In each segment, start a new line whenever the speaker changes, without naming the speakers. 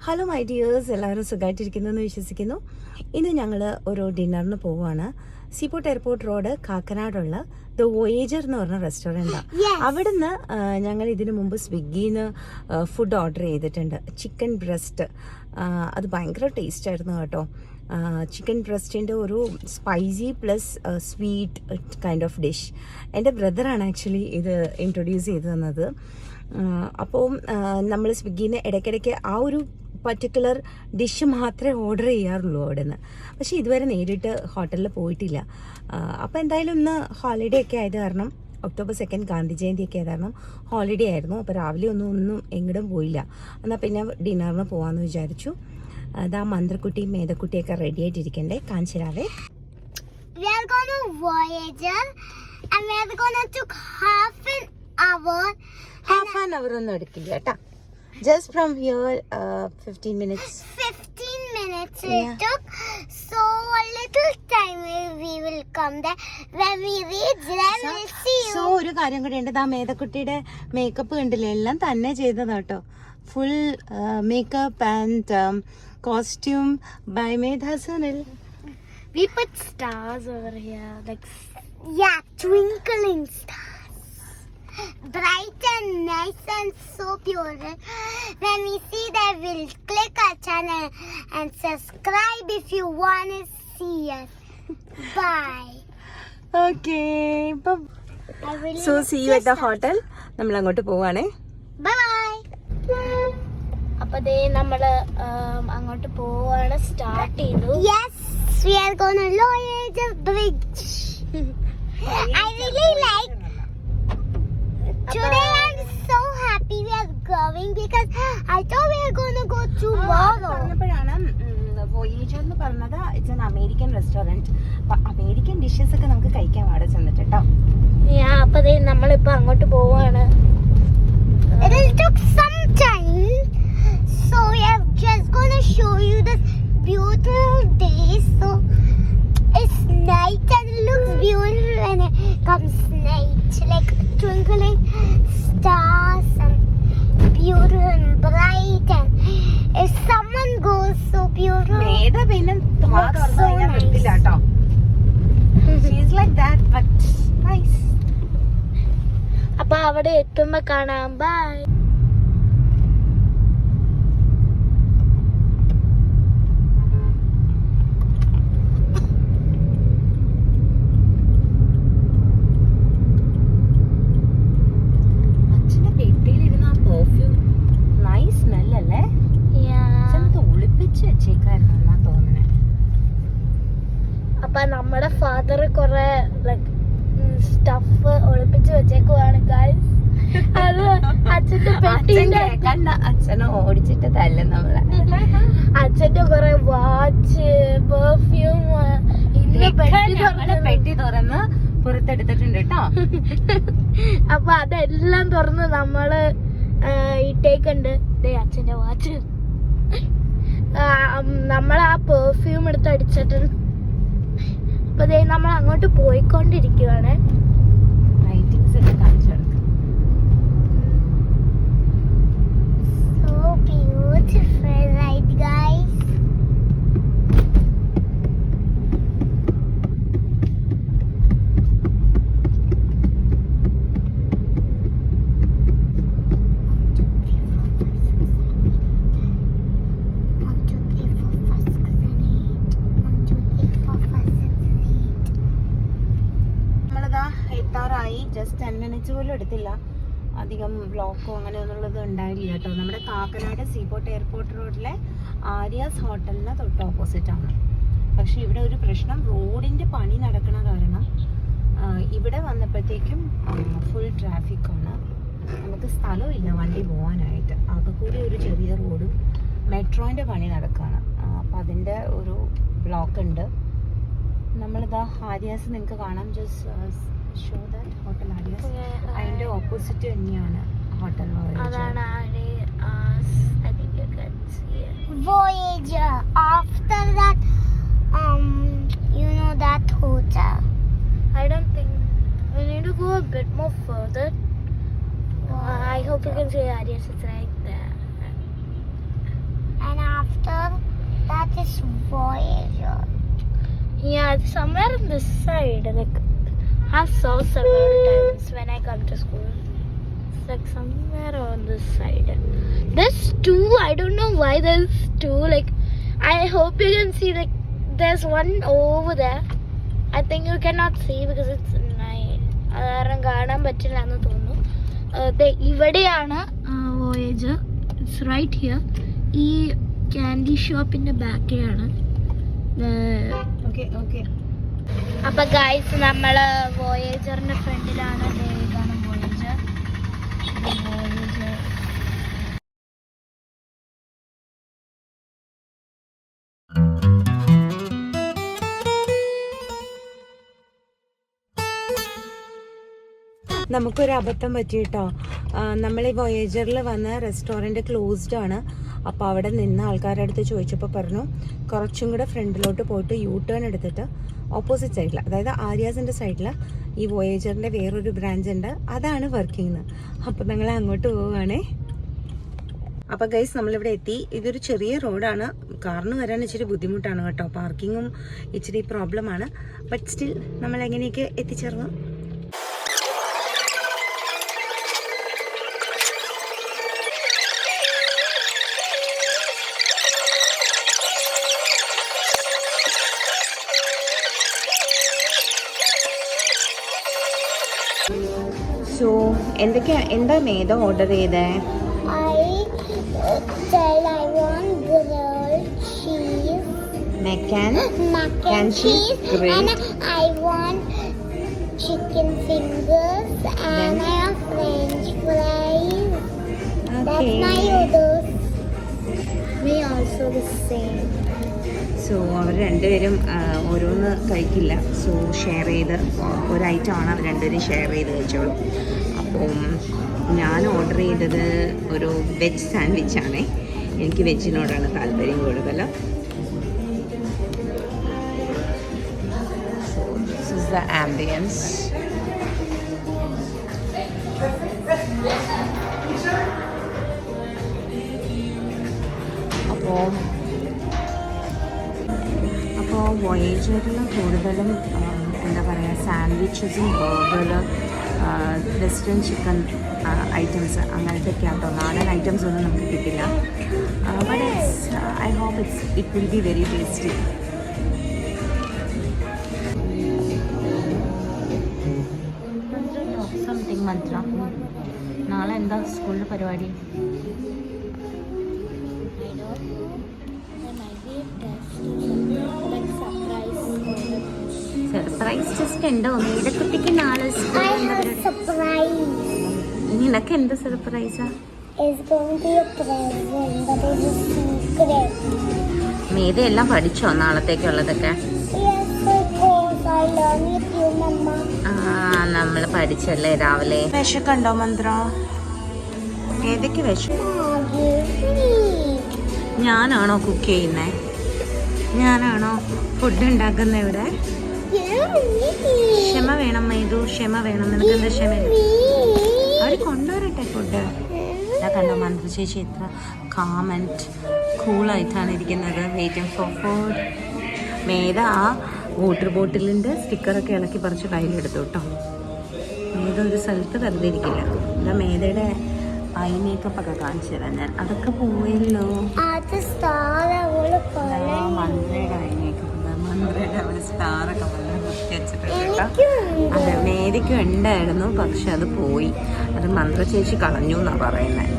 Hello my dears, എല്ലാവരും സുഖമായിട്ടിരിക്കുന്നു എന്ന് വിശ്വസിക്കുന്നു. ഇന്ന് ഞങ്ങൾ ഒരു ഡിന്നറിന് പോവുകയാണ്. സീപോർട്ട് എയർപോർട്ട് റോഡ് കാക്കനാടുള്ള ദ വോയേജർ എന്ന് പറഞ്ഞ റെസ്റ്റോറൻറ്റാണ്. അവിടുന്ന് ഞങ്ങൾ ഇതിനു മുമ്പ് സ്വിഗ്ഗിന്ന് ഫുഡ് ഓർഡർ ചെയ്തിട്ടുണ്ട്. ചിക്കൻ ബ്രസ്റ്റ്, അത് ഭയങ്കര ടേസ്റ്റ് ആയിരുന്നു കേട്ടോ. ചിക്കൻ ബ്രസ്റ്റിൻ്റെ ഒരു spicy plus sweet kind of dish. എൻ്റെ ബ്രദറാണ് ആക്ച്വലി ഇത് ഇൻട്രൊഡ്യൂസ് ചെയ്ത് തന്നത്. അപ്പോൾ നമ്മൾ സ്വിഗ്ഗിന്ന് ഇടയ്ക്കിടയ്ക്ക് ആ ഒരു പർട്ടിക്കുലർ ഡിഷ് മാത്രമേ ഓർഡർ ചെയ്യാറുള്ളൂ അവിടെ നിന്ന്. പക്ഷേ ഇതുവരെ നേരിട്ട് ഹോട്ടലിൽ പോയിട്ടില്ല. അപ്പോൾ എന്തായാലും ഇന്ന് ഹോളിഡേ ഒക്കെ ആയത് കാരണം, ഒക്ടോബർ 2 ഗാന്ധി ജയന്തി ഒക്കെ ആയത് കാരണം ഹോളിഡേ ആയിരുന്നു. അപ്പോൾ രാവിലെ ഒന്നും എങ്ങോട്ടും പോയില്ല. എന്നാൽ പിന്നെ ഡിന്നറിന് പോകാമെന്ന് വിചാരിച്ചു. അതാ മന്ത്രക്കുട്ടിയും മേധക്കുട്ടിയൊക്കെ റെഡി ആയിട്ടിരിക്കണ്ടേ, കാണിച്ചിരാവേ. Half an hour ഒന്നും എടുക്കില്ല കേട്ടാ. Just from here 15 minutes.
15 minutes it took. So a little time we will come there. When we reach there we'll see you.
So ഒരു കാര്യം കൂടി ഉണ്ട്. ദാ മേധക്കുട്ടിയുടെ മേക്കപ്പ് കണ്ടില്ലേ, എല്ലാം തന്നെ ചെയ്തതാ കേട്ടോ. Full makeup and costume by Medha Sunil.
We put stars over here, like twinkling stars. Bright and nice and so pure. When we see that, we'll click our channel and subscribe if you want to see us. Bye.
Okay. So see you at the hotel. നമ്മൾ അങ്ങോട്ട് പോവാണേ.
Bye.
അപ്പൊ ദേ നമ്മള് അങ്ങോട്ട് പോവാണ്, start ചെയ്തു.
Yes, we are going to lower the bridge. I really like. Today I'm so happy we are going because I thought we were going to go tomorrow.
പറഞ്ഞപ്പോഴാണ് Voyager എന്ന് പറഞ്ഞത് it's an American restaurant. American dishes ഒക്കെ നമുക്ക് കഴിക്കാൻ അവിടെ ചെന്നിട്ട് കേട്ടോ.
അപ്പൊ ദേ നമ്മളിപ്പോ അങ്ങോട്ട് പോവാണ്.
It will took some time, so we are just going to show you this beautiful day. So it's night and it looks beautiful when it comes night, like twinkling stars and beautiful and bright. And if someone goes so beautiful,
മേധ പിന്നെ
looks so nice.
കേട്ടോ. She's like that but nice.
അപ്പൊ അവിടെ എത്തുമ്പോ കാണാം. By. അപ്പൊ നമ്മുടെ father കൊറേ stuff ഒളിപ്പിച്ച് വെച്ചേക്കുവാണ് ഗൈസ്. അത് അച്ഛന്റെ പെട്ടിന്റെ
അച്ഛനെ ഓടിച്ചിട്ട് തല്ല നമ്മളെ.
അച്ഛന്റെ കൊറേ വാച്ച്, പെർഫ്യൂം
പെട്ടി തുറന്ന് പുറത്തെടുത്തിട്ടുണ്ട് കേട്ടോ.
അപ്പൊ അതെല്ലാം തുറന്ന് നമ്മള് ഇട്ടേക്കുണ്ട്. അച്ഛന്റെ വാച്ച്, നമ്മൾ ആ പെർഫ്യൂം എടുത്ത് അടിച്ചിട്ടുണ്ട്. അപ്പൊ നമ്മൾ അങ്ങോട്ട് പോയിക്കൊണ്ടിരിക്കുവാണ്.
ലൈറ്റിങ്സ് ഒക്കെ കാണിച്ചു കൊടുക്കും.
So beautiful, right guys?
എത്താറായി. ജസ്റ്റ് 10 minutes പോലും എടുത്തില്ല. അധികം ബ്ലോക്കോ അങ്ങനെ ഒന്നുള്ളത് ഉണ്ടായില്ല കേട്ടോ. നമ്മുടെ കാക്കനാട് സീപോർട്ട് എയർപോർട്ട് റോഡിലെ ആര്യാസ് ഹോട്ടലിന് തൊട്ട് ഓപ്പോസിറ്റ് ആണ്. പക്ഷെ ഇവിടെ ഒരു പ്രശ്നം, റോഡിന്റെ പണി നടക്കണ കാരണം ഇവിടെ വന്നപ്പോഴത്തേക്കും ഫുൾ ട്രാഫിക്കാണ്. നമുക്ക് സ്ഥലമില്ല വണ്ടി പോകാനായിട്ട്. ആകെ കൂടി ഒരു ചെറിയ റോഡും മെട്രോന്റെ പണി നടക്കുകയാണ്. അപ്പം അതിൻ്റെ ഒരു ബ്ലോക്ക് ഉണ്ട്. നമ്മളിതാ ആര്യാസ് നിങ്ങൾക്ക് കാണാം. Just show that hotel Aryas. അതിൻ്റെ ഓപ്പോസിറ്റ് തന്നെയാണ് hotel
Voyager. After that, you know that hotel.
I don't think we need to go a bit more further. I hope you can see Aryas. It's right there.
And this Voyager.
Yeah, it's somewhere on this side. Like, I've saw several times when I come to school. It's like somewhere on this side. There's two. I don't know why there's two. Like, I hope you can see. Like, there's one over there. I think you cannot see because it's night. കാരണം കാണാൻ പറ്റില്ല എന്ന് തോന്നുന്നു. ഇവിടെയാണ് Voyager. It's right here. ഈ candy ഷോപ്പിന്റെ ബാക്കിലാണ്. അപ്പൊ ഗൈസ് നമ്മള് വോയേജറിന്റെ ഫ്രണ്ടിലാണ്. ഇതാണ് വോയേജർ.
നമുക്കൊരു അബദ്ധം പറ്റിയിട്ടോ. നമ്മൾ ഈ വോയേജറിൽ വന്ന റെസ്റ്റോറൻറ്റ് ക്ലോസ്ഡ് ആണ്. അപ്പോൾ അവിടെ നിന്ന് ആൾക്കാരുടെ അടുത്ത് ചോദിച്ചപ്പോൾ പറഞ്ഞു കുറച്ചും കൂടെ ഫ്രണ്ടിലോട്ട് പോയിട്ട് യൂ ടേൺ എടുത്തിട്ട് ഓപ്പോസിറ്റ് സൈഡിൽ, അതായത് ആര്യാസിൻ്റെ സൈഡിൽ ഈ വോയേജറിൻ്റെ വേറൊരു ബ്രാഞ്ച് ഉണ്ട്, അതാണ് വർക്കിംഗ്. അപ്പോൾ ഞങ്ങൾ അങ്ങോട്ട് പോവുകയാണേ. അപ്പോൾ ഗൈസ് നമ്മളിവിടെ എത്തി. ഇതൊരു ചെറിയ റോഡാണ്, കാറിന് വരാൻ ഇച്ചിരി ബുദ്ധിമുട്ടാണ് കേട്ടോ. പാർക്കിങ്ങും ഇച്ചിരി പ്രോബ്ലമാണ്. ബട്ട് സ്റ്റിൽ നമ്മൾ എങ്ങനെയൊക്കെ എത്തിച്ചേർന്നു. സോ എന്താ മേധ ഓർഡർ ചെയ്തേ?
I said I want grilled cheese,
mac
and
cheese,
cheese,
grilled.
and I want chicken fingers, and
Then?
I have French fries. That's
Okay.
my orders. Me also the same.
So അവർ രണ്ടുപേരും ഓരോന്ന് കഴിക്കില്ല. So share ചെയ്ത് ഒരു ഐറ്റമാണ് അവർ രണ്ടുപേരും share ചെയ്ത് കഴിച്ചോളൂ. അപ്പം ഞാൻ ഓർഡർ ചെയ്തത് ഒരു വെജ് സാൻഡ്വിച്ചാണേ. എനിക്ക് വെജിനോടാണ് താല്പര്യം കൂടുതൽ. So this is the ambience. അപ്പോൾ വോയേജറിൽ കൂടുതലും എന്താ പറയുക, സാൻഡ്വിച്ചസും ബർഗർ, വെസ്റ്റേൺ ചിക്കൻ ഐറ്റംസ് അങ്ങനത്തെയൊക്കെ ആട്ടോ. നാടൻ ഐറ്റംസ് ഒന്നും നമുക്ക് കിട്ടില്ല. But I hope it will be very tasty. Something Mantra. നാളെ എന്താ സ്കൂളിൽ പരിപാടി? സർപ്രൈസ് ടെസ്റ്റ് ഉണ്ടോ? മേടക്കുട്ടിക്ക് നാളെ
I have surprise.
നിനക്ക് എന്ത് സർപ്രൈസാ?
It's going to be a present, but it's a secret.
മേധ എല്ലാം പഠിച്ചോ നാളത്തേക്കുള്ളതൊക്കെ?
Yes, of course. I learned with you, Mama.
നമ്മൾ പഠിച്ചല്ലേ രാവിലെ. വിശക്കുണ്ടോ മന്ത്ര? ഏതൊക്കെ വിശക്കും? ഞാനാണോ കുക്ക് ചെയ്യുന്നേ? ഞാനാണോ ഫുഡ് ഉണ്ടാക്കുന്ന ഇവിടെ? ക്ഷമ വേണം മൈദു, ക്ഷമ വേണം. നിനക്ക് എന്താ ക്ഷമ? അവർ കൊണ്ടുവരട്ടെ ഫുഡ്. ഞാൻ കണ്ടോ മന്ത്ര ചേച്ചി എത്ര കാം ആൻഡ് കൂളായിട്ടാണ് ഇരിക്കുന്നത്. Waiting for food. മേധ ആ വാട്ടർ ബോട്ടിലിൻ്റെ സ്റ്റിക്കറൊക്കെ ഇളക്കി പറിച്ച് കയ്യിലെടുത്തു കേട്ടോ. മേധ ഒരു സ്ഥലത്ത് വെറുതെ ഇരിക്കില്ല. എന്താ മേധയുടെ ഐ മേക്കപ്പ് ഒക്കെ കാണിച്ചു തരാം ഞാൻ. അതൊക്കെ പോയല്ലോ. മന്ത്രയുടെ ഐ മേക്കപ്പ്, മന്ത്രയുടെ അവിടെ സ്റ്റാറൊക്കെ വെച്ചിട്ടുണ്ട്. അതെ മേരിക്കും ഉണ്ടായിരുന്നു, പക്ഷെ അത് പോയി. അത് മന്ത്ര ചേച്ചി കളഞ്ഞു എന്നാ പറയുന്നത്.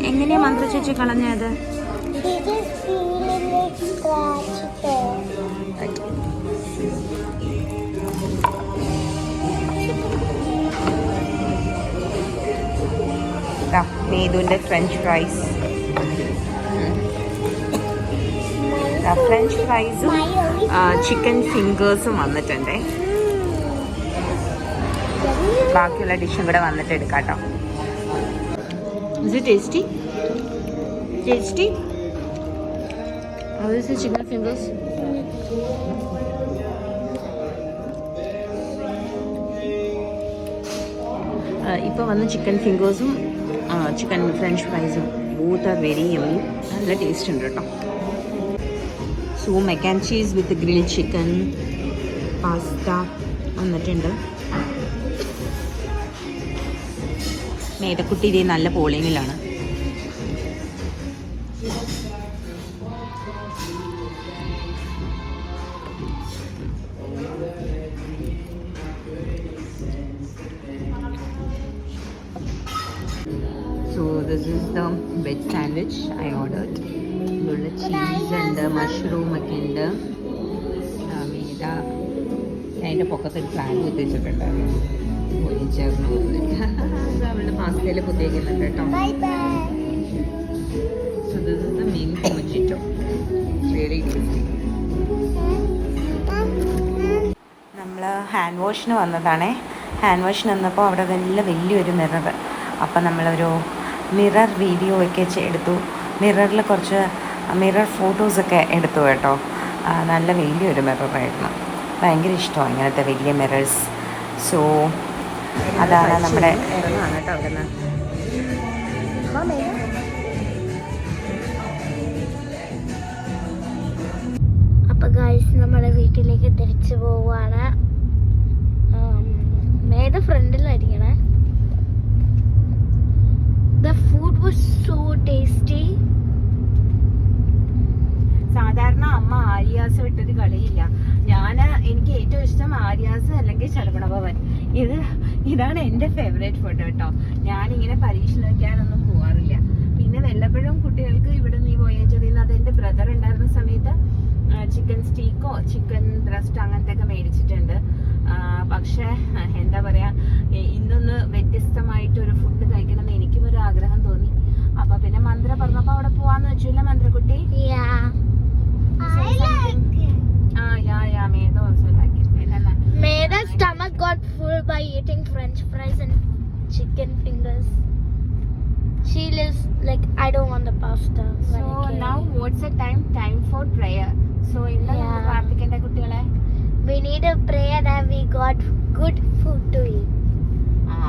എങ്ങനെയാ മന്ത്ര ചേച്ചി കളഞ്ഞത്? മേതുവിൻ്റെ ഫ്രഞ്ച് ഫ്രൈസ്, ഫ്രഞ്ച് ഫ്രൈസും ചിക്കൻ ഫിംഗേഴ്സും വന്നിട്ടുണ്ട്. ബാക്കിയുള്ള ഡിഷും കൂടെ വന്നിട്ട് എടുക്കാം കേട്ടോ. Is it tasty? Tasty? How is the chicken fingers? ഇപ്പോൾ വന്ന ചിക്കൻ ഫിംഗേഴ്സും ചിക്കൻ ഫ്രഞ്ച് ഫ്രൈസും ബൂത്ത് ആർ വെരി യമ്മി. നല്ല ടേസ്റ്റ് ഉണ്ട് കേട്ടോ. So mac and cheese with grill chicken, pasta വന്നിട്ടുണ്ട്. മേതക്കുട്ടി ഇതേ നല്ല പോളിങ്ങിലാണ്. So this is the veg sandwich I ordered. With cheese and mushroom ഒക്കെ ഉണ്ട്. മേത അതിൻ്റെ പൊക്കത്തൊരു ഫ്ലാഗ് കുത്തിച്ചിട്ടുണ്ടായിരുന്നു. അവളുടെ പാസ്തയിൽ കുത്തിയേക്കുന്നുണ്ട് കേട്ടോ. So this is the main mojito. Very tasty. നമ്മൾ ഹാൻഡ് വാഷിന് വന്നതാണേ. ഹാൻഡ് വാഷിന് വന്നപ്പോൾ അവിടെ വലിയൊരു മിറർ. അപ്പം നമ്മളൊരു മിറർ വീഡിയോ ഒക്കെ എടുത്തു. മിററിൽ കുറച്ച് മിറർ ഫോട്ടോസൊക്കെ എടുത്തു കേട്ടോ. നല്ല വലിയൊരു മിററായിരുന്നു. ഭയങ്കര ഇഷ്ടമാണ് ഇങ്ങനത്തെ വലിയ മിറേഴ്സ്. സോ അതാണ് നമ്മുടെ ഇറങ്ങാണ് കേട്ടോ അവിടെ നിന്ന്.
അപ്പോൾ ഗൈസ് നമ്മുടെ വീട്ടിലേക്ക് തിരിച്ചു പോവാണ്. മേത ഫ്രണ്ടിലായിരിക്കണേ. The food was so tasty.
സാധാരണ അമ്മ ആര്യാസ് വിട്ടൊരു കളിയില്ല. എനിക്ക് ഏറ്റവും ഇഷ്ടം ആര്യാസ് അല്ലെങ്കിൽ ശരവണഭവൻ. ഇതാണ് എൻ്റെ ഫേവറേറ്റ് ഫുഡ് കേട്ടോ. ഞാനിങ്ങനെ പരീക്ഷ വയ്ക്കാനൊന്നും പോവാറില്ല. പിന്നെ വല്ലപ്പോഴും കുട്ടികൾക്ക് ഇവിടെ നിന്ന് ഈ വോയേജറിൽ നിന്ന് അതെൻ്റെ ബ്രദർ ഉണ്ടായിരുന്ന സമയത്ത് ചിക്കൻ സ്റ്റീക്കോ ചിക്കൻ ബ്രസ്റ്റ് അങ്ങനത്തെ ഒക്കെ മേടിച്ചിട്ടുണ്ട്. പക്ഷേ എന്താ പറയാ, ഇന്നൊന്ന് വ്യത്യസ്തമായിട്ടൊരു ഫുഡ് കഴിക്കണമെന്ന് എനിക്കും ഒരു ആഗ്രഹം തോന്നി. അപ്പൊ പിന്നെ മന്ത്ര പറഞ്ഞപ്പോ അവിടെ പോവാന്ന് വെച്ചില്ല മന്ത്രക്കുട്ടി.
Meda's stomach got full by eating French fries and chicken fingers. She is like, I don't want the pasta.
So now what's the time? Time for prayer. So inna പ്രാർത്ഥിക്കേണ്ട കുട്ടികളെ.
We need a prayer that we got good food to eat.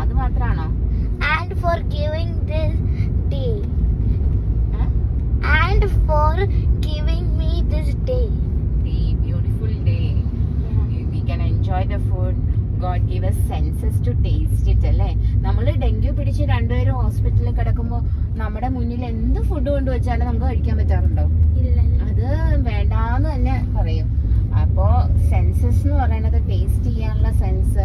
അത് മാത്രാണോ?
And for giving this day. And for giving me this day.
The beautiful day. We can enjoy the food. God give us senses to taste it അല്ലേ. നമ്മൾ dengue പിടിച്ച് രണ്ടുപേരും ഹോസ്പിറ്റലിൽ കിടക്കുമ്പോൾ നമ്മുടെ മുന്നിൽ എന്ത് ഫുഡ് കൊണ്ടുവച്ചാലും നമുക്ക് കഴിക്കാൻ പറ്റാറുണ്ടോ? അത് വേണ്ടാന്ന് തന്നെ പറയും. അപ്പോ സെൻസസ് എന്ന് പറയുന്നത് ടേസ്റ്റ് ചെയ്യാനുള്ള സെൻസ്,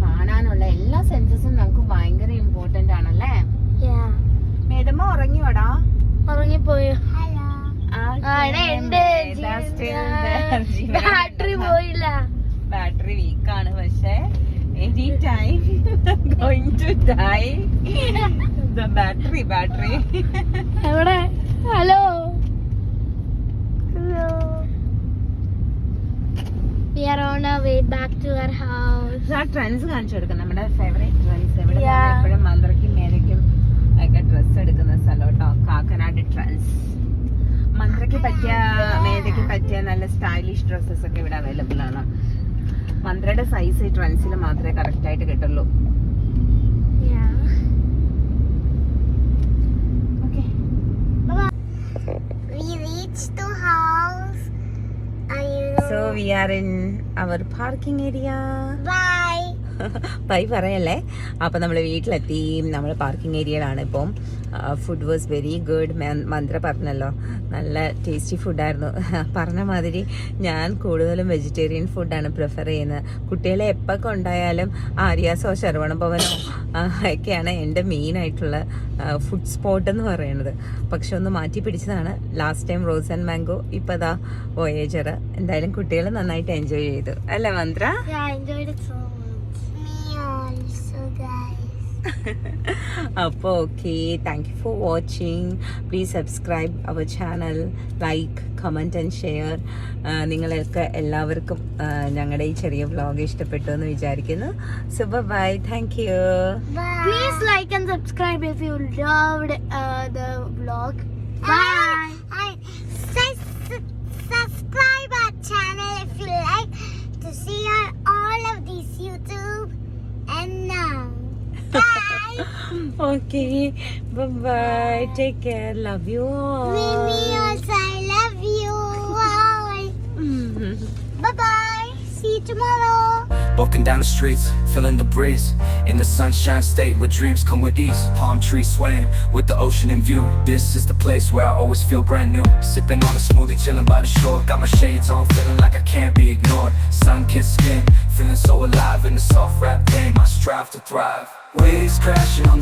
കാണാനുള്ള എല്ലാ സെൻസസും നമുക്ക് ഭയങ്കര ഇമ്പോർട്ടന്റ് ആണല്ലേ. മേഡമ്മ ഉറങ്ങിയോടാ?
ഉറങ്ങിപ്പോയോ? ബാറ്ററി പോയില്ല.
ബാറ്ററി വീക്കാണ്. പക്ഷേ any time going to die the battery
എവിടെ? Hello we are on our way back to our house.
ആ ട്രെൻഡ്സ് കാണിച്ചു കൊടുക്കാം. നമ്മുടെ ഫേവറേറ്റ് ട്രെൻഡ്സ് എവിടെ എപ്പോഴും മന്ത്രയ്ക്കും മേരയ്ക്കും ഒക്കെ ഡ്രസ്സ് എടുക്കുന്ന സ്ഥലം കേട്ടോ. കാക്കനാട് ട്രെൻഡ്സ്. മന്ത്രയ്ക്ക് പറ്റിയ മേരയ്ക്ക് പറ്റിയ നല്ല സ്റ്റൈലിഷ് ഡ്രസ്സസ് ഒക്കെ ഇവിടെ അവൈലബിൾ ആണ്. മന്ത്രയുടെ സൈസ് ഈ ട്രെൻഡ്സിൽ മാത്രമേ കറക്റ്റ് ആയിട്ട് കിട്ടുള്ളൂ. Okay.
We reached the house.
So we are in our parking area.
Bye.
Bye പറയല്ലേ. അപ്പം നമ്മൾ വീട്ടിലെത്തി. നമ്മൾ പാർക്കിംഗ് ഏരിയയിലാണ് ഇപ്പം. Food was very good. Mantra പറഞ്ഞല്ലോ നല്ല ടേസ്റ്റി ഫുഡായിരുന്നു. പറഞ്ഞ മാതിരി ഞാൻ കൂടുതലും വെജിറ്റേറിയൻ ഫുഡാണ് പ്രിഫർ ചെയ്യുന്നത്. കുട്ടികളെ എപ്പോൾ ഉണ്ടായാലും ആര്യാസോ ശരവണ ഭവനോ ഒക്കെയാണ് എൻ്റെ മെയിനായിട്ടുള്ള ഫുഡ് സ്പോട്ട് എന്ന് പറയുന്നത്. പക്ഷെ ഒന്ന് മാറ്റി പിടിച്ചതാണ്. Last time rose and mango, ഇപ്പോൾ അതാ വോയേജർ. എന്തായാലും കുട്ടികൾ നന്നായിട്ട് എൻജോയ് ചെയ്തു അല്ലേ മന്ത്ര? അപ്പോൾ okay, thank you for watching. Please subscribe our channel, like, comment and share. നിങ്ങളൊക്കെ എല്ലാവർക്കും ഞങ്ങളുടെ ഈ ചെറിയ വ്ളോഗ് ഇഷ്ടപ്പെട്ടു എന്ന് വിചാരിക്കുന്നു. So bye, thank you.
Please like and subscribe if you loved the vlog. Bye.
Subscribe our channel if you like to see all of these YouTube and now. Bye.
Okay, bye-bye. Take care. Love you all.
Me also, I love you. Bye. Bye-bye. See you tomorrow.
Walking down the streets, feeling the breeze. In the sunshine state where dreams come with ease. Palm trees swaying with the ocean in view. This is the place where I always feel brand new. Sipping on a smoothie, chilling by the shore. Got my shades on, feeling like I can't be ignored. Sun-kissed skin, feeling so alive in the soft rap game. I strive to thrive. Waves crashing on the